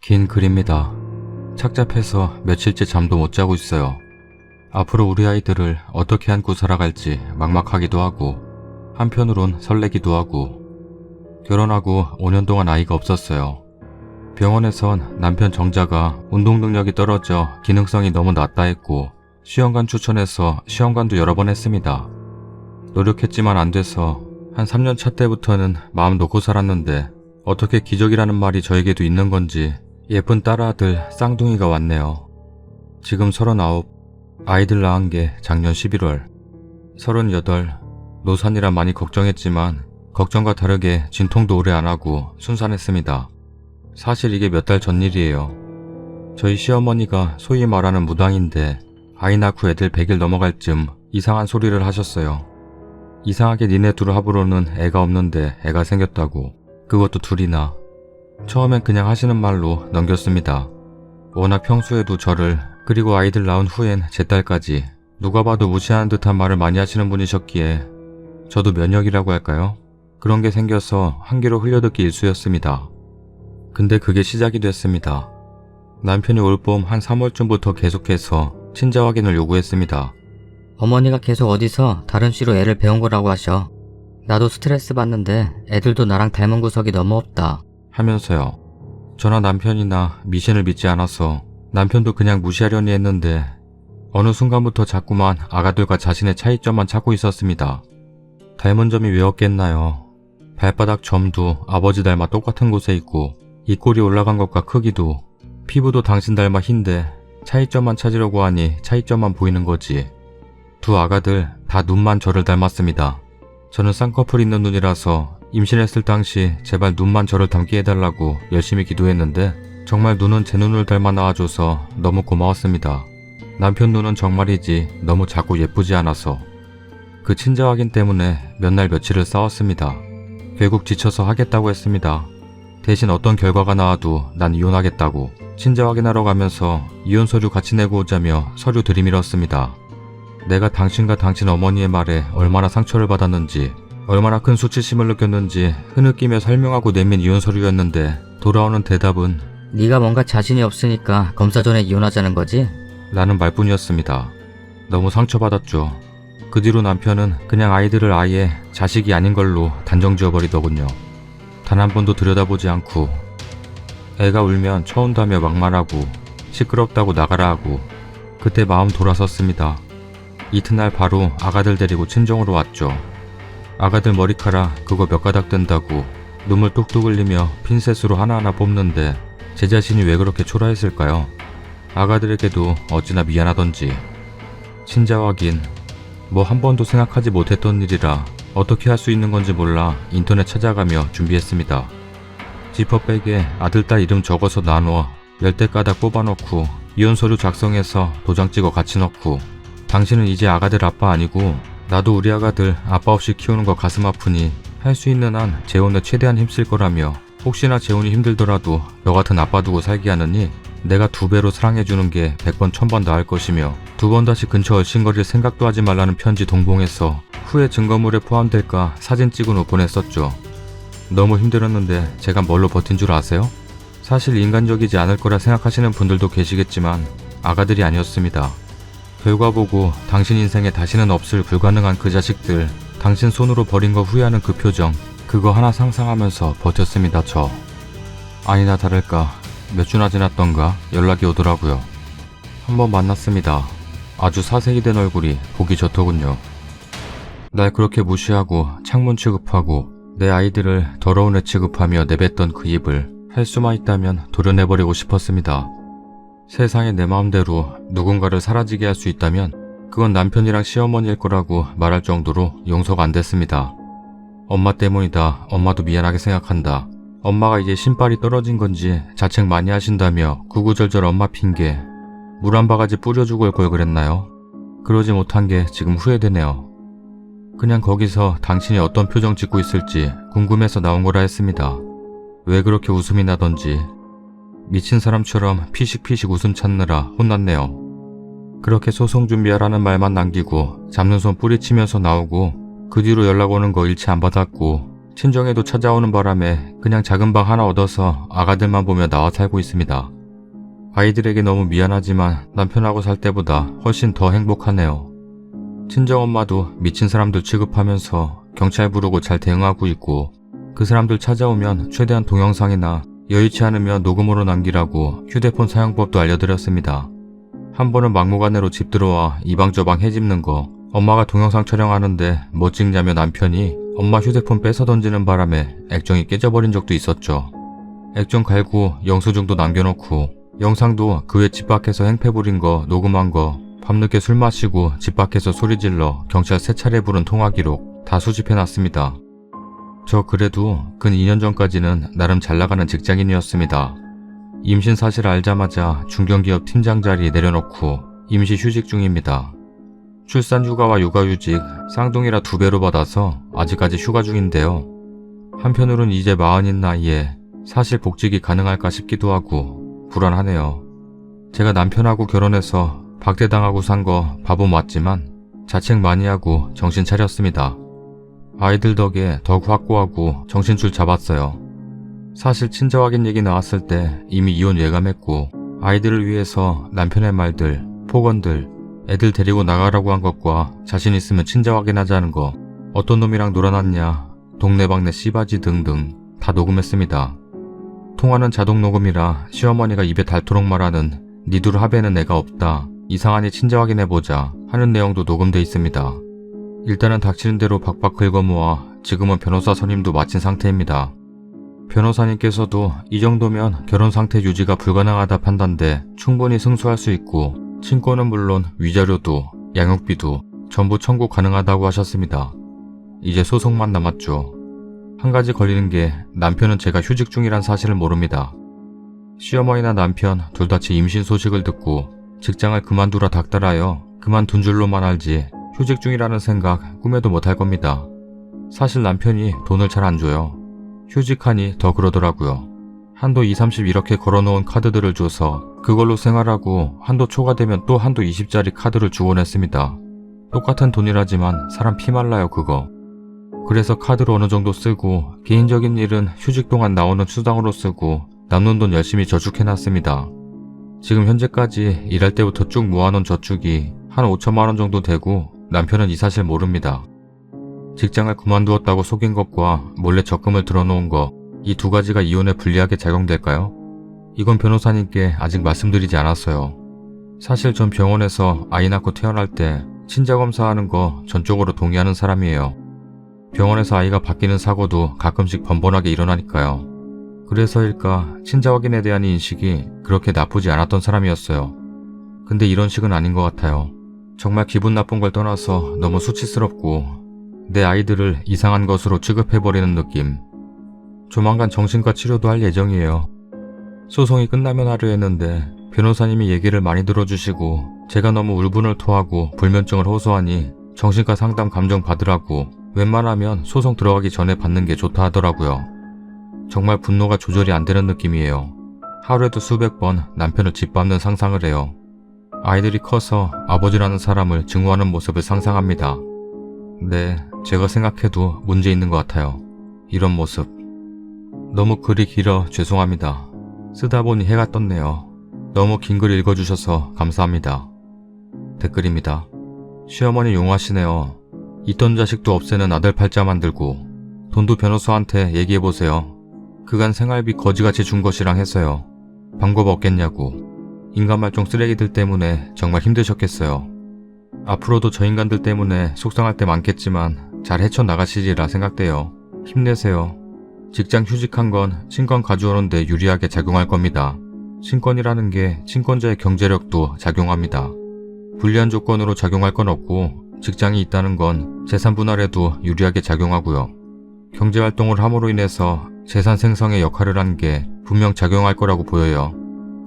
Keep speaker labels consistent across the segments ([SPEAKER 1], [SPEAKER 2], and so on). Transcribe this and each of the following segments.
[SPEAKER 1] 긴 글입니다. 착잡해서 며칠째 잠도 못 자고 있어요. 앞으로 우리 아이들을 어떻게 안고 살아갈지 막막하기도 하고 한편으론 설레기도 하고. 결혼하고 5년 동안 아이가 없었어요. 병원에선 남편 정자가 운동 능력이 떨어져 기능성이 너무 낮다 했고 시험관 추천해서 시험관도 여러 번 했습니다. 노력했지만 안 돼서 한 3년 차 때부터는 마음 놓고 살았는데 어떻게 기적이라는 말이 저에게도 있는 건지 예쁜 딸아들 쌍둥이가 왔네요. 지금 39, 아이들 낳은 게 작년 11월, 38, 노산이라 많이 걱정했지만 걱정과 다르게 진통도 오래 안 하고 순산했습니다. 사실 이게 몇 달 전 일이에요. 저희 시어머니가 소위 말하는 무당인데 아이 낳고 애들 100일 넘어갈 쯤 이상한 소리를 하셨어요. 이상하게 니네 둘 합으로는 애가 없는데 애가 생겼다고. 그것도 둘이나. 처음엔 그냥 하시는 말로 넘겼습니다. 워낙 평소에도 저를 그리고 아이들 낳은 후엔 제 딸까지 누가 봐도 무시하는 듯한 말을 많이 하시는 분이셨기에 저도 면역이라고 할까요? 그런 게 생겨서 한 귀로 흘려듣기 일쑤였습니다. 근데 그게 시작이 됐습니다. 남편이 올 봄 한 3월쯤부터 계속해서 친자 확인을 요구했습니다.
[SPEAKER 2] 어머니가 계속 어디서 다른 씨로 애를 배운 거라고 하셔. 나도 스트레스 받는데 애들도 나랑 닮은 구석이 너무 없다.
[SPEAKER 1] 하면서요. 저나 남편이나 미신을 믿지 않아서 남편도 그냥 무시하려니 했는데 어느 순간부터 자꾸만 아가들과 자신의 차이점만 찾고 있었습니다. 닮은 점이 왜 없겠나요? 발바닥 점도 아버지 닮아 똑같은 곳에 있고 입꼬리 올라간 것과 크기도 피부도 당신 닮아 흰데 차이점만 찾으려고 하니 차이점만 보이는 거지. 두 아가들 다 눈만 저를 닮았습니다. 저는 쌍꺼풀 있는 눈이라서 임신했을 당시 제발 눈만 저를 닮게 해달라고 열심히 기도했는데 정말 눈은 제 눈을 닮아 나와줘서 너무 고마웠습니다. 남편 눈은 정말이지 너무 작고 예쁘지 않아서. 그 친자 확인 때문에 몇 날 며칠을 싸웠습니다. 결국 지쳐서 하겠다고 했습니다. 대신 어떤 결과가 나와도 난 이혼하겠다고. 친자 확인하러 가면서 이혼 서류 같이 내고 오자며 서류 들이밀었습니다. 내가 당신과 당신 어머니의 말에 얼마나 상처를 받았는지 얼마나 큰 수치심을 느꼈는지 흐느끼며 설명하고 내민 이혼 서류였는데 돌아오는 대답은
[SPEAKER 2] 네가 뭔가 자신이 없으니까 검사 전에 이혼하자는 거지?
[SPEAKER 1] 라는 말뿐이었습니다. 너무 상처받았죠. 그 뒤로 남편은 그냥 아이들을 아예 자식이 아닌 걸로 단정 지어버리더군요. 단 한 번도 들여다보지 않고 애가 울면 쳐온다며 막말하고 시끄럽다고 나가라 하고. 그때 마음 돌아섰습니다. 이튿날 바로 아가들 데리고 친정으로 왔죠. 아가들 머리카락 그거 몇 가닥 뜬다고 눈물 뚝뚝 흘리며 핀셋으로 하나하나 뽑는데 제 자신이 왜 그렇게 초라했을까요? 아가들에게도 어찌나 미안하던지. 친자 확인, 뭐 한 번도 생각하지 못했던 일이라 어떻게 할 수 있는 건지 몰라 인터넷 찾아가며 준비했습니다. 지퍼백에 아들 딸 이름 적어서 나눠 10대 가닥 뽑아놓고 이혼 서류 작성해서 도장 찍어 같이 넣고 당신은 이제 아가들 아빠 아니고 나도 우리 아가들 아빠 없이 키우는 거 가슴 아프니 할 수 있는 한 재혼에 최대한 힘쓸 거라며 혹시나 재혼이 힘들더라도 너 같은 아빠 두고 살게 하느니 내가 2배로 사랑해주는 게 100번 1000번 나을 것이며 2번 다시 근처 얼씬거릴 생각도 하지 말라는 편지 동봉해서 후에 증거물에 포함될까 사진 찍은 후 보냈었죠. 너무 힘들었는데 제가 뭘로 버틴 줄 아세요? 사실 인간적이지 않을 거라 생각하시는 분들도 계시겠지만 아가들이 아니었습니다. 결과 보고 당신 인생에 다시는 없을 불가능한 그 자식들, 당신 손으로 버린 거 후회하는 그 표정, 그거 하나 상상하면서 버텼습니다. 저. 아니나 다를까 몇 주나 지났던가 연락이 오더라고요. 한번 만났습니다. 아주 사색이 된 얼굴이 보기 좋더군요. 날 그렇게 무시하고 창문 취급하고 내 아이들을 더러운 애 취급하며 내뱉던 그 입을 할 수만 있다면 도려내버리고 싶었습니다. 세상에 내 마음대로 누군가를 사라지게 할 수 있다면 그건 남편이랑 시어머니일 거라고 말할 정도로 용서가 안 됐습니다. 엄마 때문이다. 엄마도 미안하게 생각한다. 엄마가 이제 신발이 떨어진 건지 자책 많이 하신다며 구구절절 엄마 핑계. 물 한 바가지 뿌려 죽을 걸 그랬나요? 그러지 못한 게 지금 후회되네요. 그냥 거기서 당신이 어떤 표정 짓고 있을지 궁금해서 나온 거라 했습니다. 왜 그렇게 웃음이 나던지. 미친 사람처럼 피식피식 웃음 찾느라 혼났네요. 그렇게 소송 준비하라는 말만 남기고 잡는 손 뿌리치면서 나오고 그 뒤로 연락 오는 거 일치 안 받았고 친정에도 찾아오는 바람에 그냥 작은 방 하나 얻어서 아가들만 보며 나와 살고 있습니다. 아이들에게 너무 미안하지만 남편하고 살 때보다 훨씬 더 행복하네요. 친정엄마도 미친 사람들 취급하면서 경찰 부르고 잘 대응하고 있고, 그 사람들 찾아오면 최대한 동영상이나 여의치 않으면 녹음으로 남기라고 휴대폰 사용법도 알려드렸습니다. 한 번은 막무가내로 집 들어와 이방저방 헤집는 거, 엄마가 동영상 촬영하는데 뭐 찍냐며 남편이 엄마 휴대폰 뺏어 던지는 바람에 액정이 깨져버린 적도 있었죠. 액정 갈고 영수증도 남겨놓고, 영상도 그 외 집 밖에서 행패 부린 거 녹음한 거, 밤늦게 술 마시고 집 밖에서 소리질러 경찰 3차례 부른 통화 기록 다 수집해놨습니다. 저 그래도 근 2년 전까지는 나름 잘나가는 직장인이었습니다. 임신 사실 알자마자 중견기업 팀장 자리 내려놓고 임시 휴직 중입니다. 출산휴가와 육아휴직 쌍둥이라 2배로 받아서 아직까지 휴가 중인데요. 한편으론 이제 40인 나이에 사실 복직이 가능할까 싶기도 하고 불안하네요. 제가 남편하고 결혼해서 박대당하고 산 거 바보 맞지만 자책 많이 하고 정신 차렸습니다. 아이들 덕에 더욱 확고하고 정신줄 잡았어요. 사실 친자 확인 얘기 나왔을 때 이미 이혼 예감했고, 아이들을 위해서 남편의 말들, 폭언들, 애들 데리고 나가라고 한 것과 자신 있으면 친자 확인하자는 거, 어떤 놈이랑 놀아놨냐, 동네방네 씨바지 등등 다 녹음했습니다. 통화는 자동 녹음이라 시어머니가 입에 닳도록 말하는 니들 합에는 애가 없다, 이상하니 친자 확인해보자 하는 내용도 녹음돼 있습니다. 일단은 닥치는 대로 박박 긁어모아 지금은 변호사 선임도 마친 상태입니다. 변호사님께서도 이 정도면 결혼 상태 유지가 불가능하다 판단돼 충분히 승소할 수 있고, 친권은 물론 위자료도 양육비도 전부 청구 가능하다고 하셨습니다. 이제 소송만 남았죠. 한 가지 걸리는 게 남편은 제가 휴직 중이란 사실을 모릅니다. 시어머니나 남편 둘 다 제 임신 소식을 듣고 직장을 그만두라 닥달하여 그만둔 줄로만 알지 휴직 중이라는 생각 꿈에도 못할 겁니다. 사실 남편이 돈을 잘 안 줘요. 휴직하니 더 그러더라고요. 한도 2, 30 이렇게 걸어놓은 카드들을 줘서 그걸로 생활하고 한도 초과되면 또 한도 20짜리 카드를 주곤 했습니다. 똑같은 돈이라지만 사람 피 말라요 그거. 그래서 카드로 어느 정도 쓰고 개인적인 일은 휴직 동안 나오는 수당으로 쓰고 남는 돈 열심히 저축해놨습니다. 지금 현재까지 일할 때부터 쭉 모아놓은 저축이 한 5천만 원 정도 되고, 남편은 이 사실 모릅니다. 직장을 그만두었다고 속인 것과 몰래 적금을 들어놓은 거, 이 2가지가 이혼에 불리하게 작용될까요? 이건 변호사님께 아직 말씀드리지 않았어요. 사실 전 병원에서 아이 낳고 태어날 때 친자검사하는 거 전적으로 동의하는 사람이에요. 병원에서 아이가 바뀌는 사고도 가끔씩 번번하게 일어나니까요. 그래서일까 친자 확인에 대한 인식이 그렇게 나쁘지 않았던 사람이었어요. 근데 이런 식은 아닌 것 같아요. 정말 기분 나쁜 걸 떠나서 너무 수치스럽고 내 아이들을 이상한 것으로 취급해버리는 느낌. 조만간 정신과 치료도 할 예정이에요. 소송이 끝나면 하려 했는데 변호사님이 얘기를 많이 들어주시고 제가 너무 울분을 토하고 불면증을 호소하니 정신과 상담 감정 받으라고 웬만하면 소송 들어가기 전에 받는 게 좋다 하더라고요. 정말 분노가 조절이 안 되는 느낌이에요. 하루에도 수백 번 남편을 짓밟는 상상을 해요. 아이들이 커서 아버지라는 사람을 증오하는 모습을 상상합니다. 네, 제가 생각해도 문제 있는 것 같아요. 이런 모습. 너무 글이 길어 죄송합니다. 쓰다 보니 해가 떴네요. 너무 긴 글 읽어주셔서 감사합니다. 댓글입니다. 시어머니 용하시네요. 있던 자식도 없애는 아들 팔자 만들고 돈도 변호사한테 얘기해보세요. 그간 생활비 거지같이 준 것이랑 해서요. 방법 없겠냐고. 인간 말종 쓰레기들 때문에 정말 힘드셨겠어요. 앞으로도 저 인간들 때문에 속상할 때 많겠지만 잘 헤쳐나가시리라 생각돼요. 힘내세요. 직장 휴직한 건 친권 가져오는데 유리하게 작용할 겁니다. 친권이라는 게 친권자의 경제력도 작용합니다. 불리한 조건으로 작용할 건 없고 직장이 있다는 건 재산 분할에도 유리하게 작용하고요. 경제활동을 함으로 인해서 재산 생성의 역할을 한 게 분명 작용할 거라고 보여요.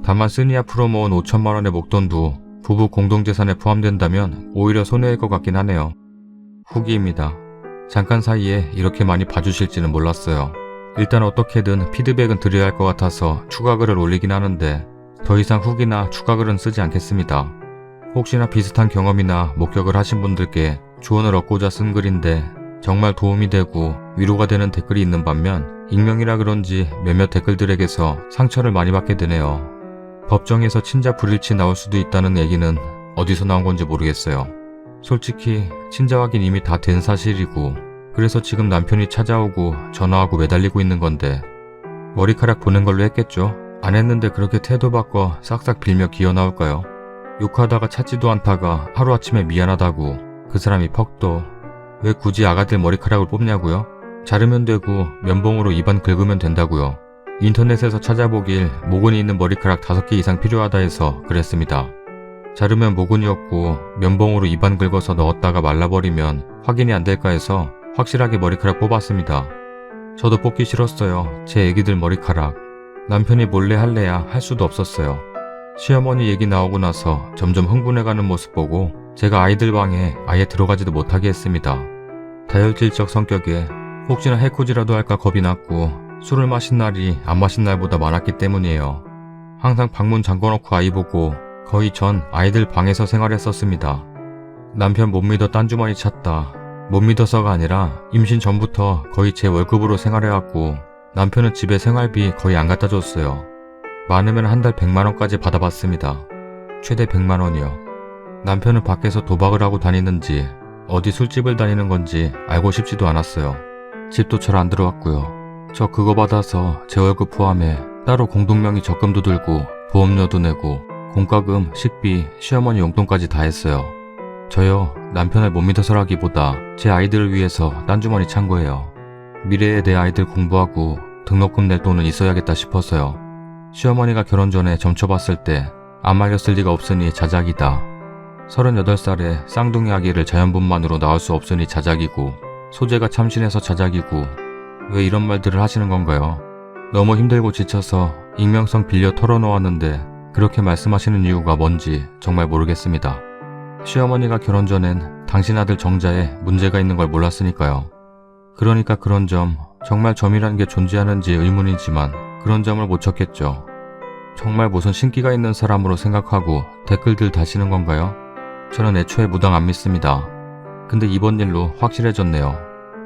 [SPEAKER 1] 다만 쓰니 앞으로 모은 5천만 원의 목돈도 부부 공동재산에 포함된다면 오히려 손해일 것 같긴 하네요. 후기입니다. 잠깐 사이에 이렇게 많이 봐주실지는 몰랐어요. 일단 어떻게든 피드백은 드려야 할 것 같아서 추가 글을 올리긴 하는데 더 이상 후기나 추가 글은 쓰지 않겠습니다. 혹시나 비슷한 경험이나 목격을 하신 분들께 조언을 얻고자 쓴 글인데 정말 도움이 되고 위로가 되는 댓글이 있는 반면 익명이라 그런지 몇몇 댓글들에게서 상처를 많이 받게 되네요. 법정에서 친자 불일치 나올 수도 있다는 얘기는 어디서 나온 건지 모르겠어요. 솔직히 친자 확인 이미 다 된 사실이고 그래서 지금 남편이 찾아오고 전화하고 매달리고 있는 건데 머리카락 보낸 걸로 했겠죠? 안 했는데 그렇게 태도 바꿔 싹싹 빌며 기어 나올까요? 욕하다가 찾지도 않다가 하루아침에 미안하다고 그 사람이 퍽도 왜 굳이 아가들 머리카락을 뽑냐고요? 자르면 되고 면봉으로 입안 긁으면 된다고요. 인터넷에서 찾아보길 모근이 있는 머리카락 5개 이상 필요하다 해서 그랬습니다. 자르면 모근이 없고 면봉으로 입안 긁어서 넣었다가 말라버리면 확인이 안 될까 해서 확실하게 머리카락 뽑았습니다. 저도 뽑기 싫었어요. 제 애기들 머리카락. 남편이 몰래 할래야 할 수도 없었어요. 시어머니 얘기 나오고 나서 점점 흥분해가는 모습 보고 제가 아이들 방에 아예 들어가지도 못하게 했습니다. 다혈질적 성격에 혹시나 해코지라도 할까 겁이 났고 술을 마신 날이 안 마신 날보다 많았기 때문이에요. 항상 방문 잠궈놓고 아이 보고 거의 전 아이들 방에서 생활했었습니다. 남편 못 믿어 딴주머니 찾다. 못 믿어서가 아니라 임신 전부터 거의 제 월급으로 생활해왔고 남편은 집에 생활비 거의 안 갖다 줬어요. 많으면 한 달 100만원까지 받아봤습니다. 최대 100만원이요. 남편은 밖에서 도박을 하고 다니는지 어디 술집을 다니는 건지 알고 싶지도 않았어요. 집도 잘 안 들어왔고요. 저 그거 받아서 제 월급 포함해 따로 공동명의 적금도 들고 보험료도 내고 공과금, 식비, 시어머니 용돈까지 다 했어요. 저요, 남편을 못 믿어서라기보다 제 아이들을 위해서 딴주머니 찬 거예요. 미래에 내 아이들 공부하고 등록금 낼 돈은 있어야겠다 싶어서요. 시어머니가 결혼 전에 점쳐봤을 때 안 말렸을 리가 없으니 자작이다. 38살에 쌍둥이 아기를 자연분만으로 낳을 수 없으니 자작이고 소재가 참신해서 자작이고 왜 이런 말들을 하시는 건가요? 너무 힘들고 지쳐서 익명성 빌려 털어놓았는데 그렇게 말씀하시는 이유가 뭔지 정말 모르겠습니다. 시어머니가 결혼 전엔 당신 아들 정자에 문제가 있는 걸 몰랐으니까요. 그러니까 그런 점, 정말 점이라는 게 존재하는지 의문이지만 그런 점을 못 쳤겠죠. 정말 무슨 신기가 있는 사람으로 생각하고 댓글들 다시는 건가요? 저는 애초에 무당 안 믿습니다. 근데 이번 일로 확실해졌네요.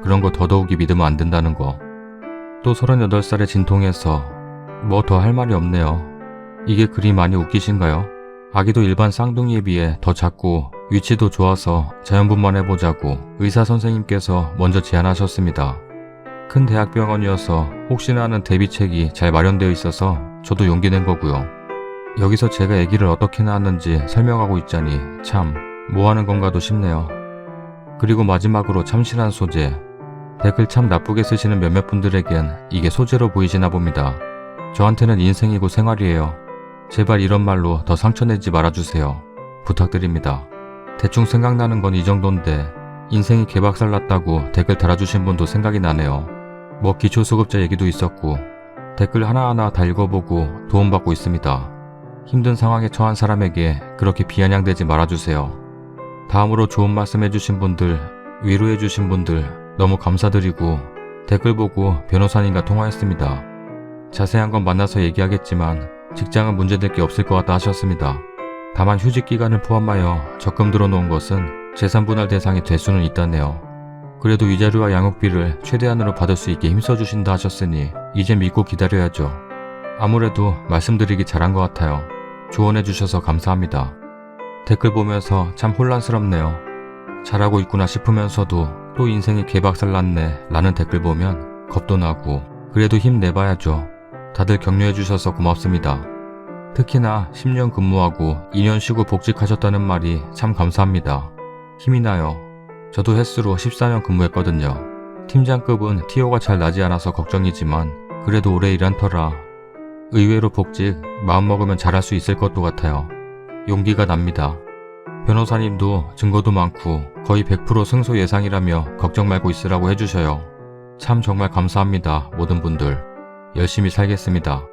[SPEAKER 1] 그런 거 더더욱이 믿으면 안 된다는 거. 또 38살에 진통해서 뭐 더 할 말이 없네요. 이게 그리 많이 웃기신가요? 아기도 일반 쌍둥이에 비해 더 작고 위치도 좋아서 자연분만해보자고 의사 선생님께서 먼저 제안하셨습니다. 큰 대학병원이어서 혹시나 하는 대비책이 잘 마련되어 있어서 저도 용기 낸 거고요. 여기서 제가 아기를 어떻게 낳았는지 설명하고 있자니 참 뭐하는 건가도 싶네요. 그리고 마지막으로 참신한 소재. 댓글 참 나쁘게 쓰시는 몇몇 분들에겐 이게 소재로 보이시나 봅니다. 저한테는 인생이고 생활이에요. 제발 이런 말로 더 상처내지 말아주세요. 부탁드립니다. 대충 생각나는 건 이 정도인데 인생이 개박살 났다고 댓글 달아주신 분도 생각이 나네요. 뭐 기초수급자 얘기도 있었고 댓글 하나하나 다 읽어보고 도움받고 있습니다. 힘든 상황에 처한 사람에게 그렇게 비아냥대지 말아주세요. 다음으로 좋은 말씀 해주신 분들, 위로해주신 분들 너무 감사드리고 댓글 보고 변호사님과 통화했습니다. 자세한 건 만나서 얘기하겠지만 직장은 문제될 게 없을 것 같다 하셨습니다. 다만 휴직 기간을 포함하여 적금 들어놓은 것은 재산분할 대상이 될 수는 있다네요. 그래도 위자료와 양육비를 최대한으로 받을 수 있게 힘써주신다 하셨으니 이제 믿고 기다려야죠. 아무래도 말씀드리기 잘한 것 같아요. 조언해주셔서 감사합니다. 댓글 보면서 참 혼란스럽네요. 잘하고 있구나 싶으면서도 또 인생이 개박살 났네 라는 댓글 보면 겁도 나고 그래도 힘내봐야죠. 다들 격려해주셔서 고맙습니다. 특히나 10년 근무하고 2년 쉬고 복직하셨다는 말이 참 감사합니다. 힘이 나요. 저도 횟수로 14년 근무했거든요. 팀장급은 TO가 잘 나지 않아서 걱정이지만 그래도 오래 일한 터라 의외로 복직 마음먹으면 잘할 수 있을 것도 같아요. 용기가 납니다. 변호사님도 증거도 많고 거의 100% 승소 예상이라며 걱정 말고 있으라고 해주셔요. 참 정말 감사합니다. 모든 분들. 열심히 살겠습니다.